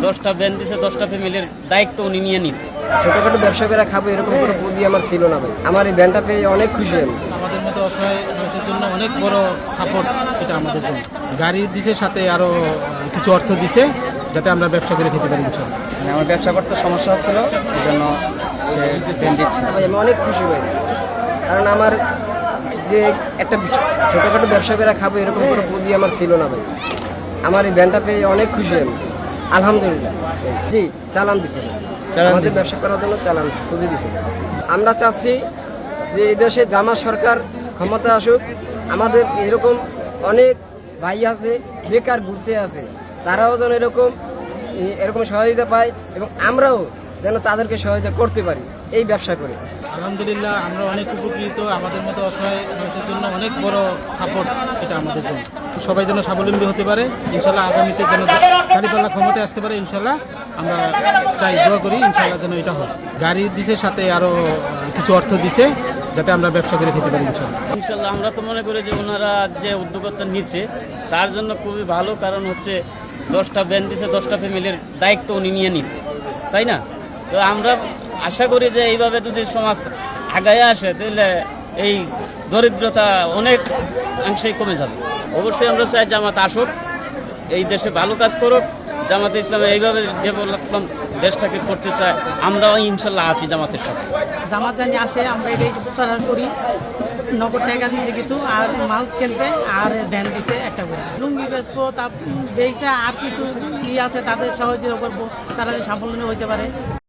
10টা ভ্যান দিছে, 10টা ফ্যামিলির দায়িত্ব উনি নিয়ে নিছে। ছোটখাটো ব্যবসা করে খাবো এরকম কোনো পুঁজি আমার ছিল না ভাই। আমার এই ভ্যানটা পেয়ে অনেক খুশি আমি। আমাদের মতো অসহায় মানুষের জন্য অনেক বড় সাপোর্ট এটা আমাদের জন্য। গাড়ি দিছে, সাথে আরো কিছু অর্থ দিছে যাতে আমরা ব্যবসা করে খেতে পারি ইনশাআল্লাহ। আমার ব্যবসা করতে সমস্যা হচ্ছিল, এই জন্য সে ভ্যান দিচ্ছে। ভাই আমি অনেক খুশি ভাই, কারণ আমার যে একটা ছোটখাটো ব্যবসা করে খাবো এরকম কোনো পুঁজি আমার ছিল না ভাই। আমার এই ভ্যানটা পেয়ে অনেক খুশি আমি, আলহামদুলিল্লাহ। জি, চালান দিছে, আমাদের ব্যবসা করার জন্য চালান পুঁজি দিছে। আমরা চাচ্ছি যে এই দেশে জামাত সরকার ক্ষমতা আসুক, আমাদের এরকম অনেক ভাই আছে বেকার ঘুরতে আছে, তারাও যেন এরকম সহযোগিতা পায় এবং আমরাও যেন তাদেরকে সহযোগিতা করতে পারি এই ব্যবসা করে। আলহামদুলিল্লাহ আমরা অনেক উপকৃত। আমাদের মতো অসহায় মানুষের জন্য অনেক বড় সাপোর্ট এটা আমাদের জন্য। সবাই যেন স্বাবলম্বী হতে পারে ইনশাল্লাহ, আগামীতে যেন দাঁড়িপাল্লা ক্ষমতায় আসতে পারে ইনশাল্লাহ, আমরা চাই, দোয়া করি ইনশাল্লাহ যেন এটা হয়। গাড়ি দিছে, সাথে আরো কিছু অর্থ দিছে যাতে আমরা ব্যবসা করে খেতে পারি ইনশাল্লাহ। ইনশাল্লাহ আমরা তো মনে করি যে ওনারা যে উদ্যোগতা নিচ্ছে তার জন্য খুবই ভালো, কারণ হচ্ছে 10টা ভ্যান দিছে, 10টা ফ্যামিলির দায়িত্ব উনি নিয়ে নিছে, তাই না? তো আমরা আশা করি যে এইভাবে যদি সমাজ আগায় আসে তাহলে এই দরিদ্রতা অনেক অংশেই কমে যাবে। অবশ্যই আমরা চাই জামাত আসুক, এই দেশে ভালো কাজ করুক। জামাতে ইসলামে এইভাবে ডেভেলপমেন্ট দেশটাকে করতে চায়, আমরাও ইনশাল্লাহ আছি জামাতের সাথে। জামাত জানি আসে, আমরা এটাই প্রত্যাশা করি। নগদ টাকা দিছে কিছু, আর মাল কিনতে, আর ভ্যান দিছে একটা করে। লুঙ্গি বেচবো, তা বেচে আর কিছু আছে তাদের সহযোগিতা করবো, তারা সাফল্য হইতে পারে।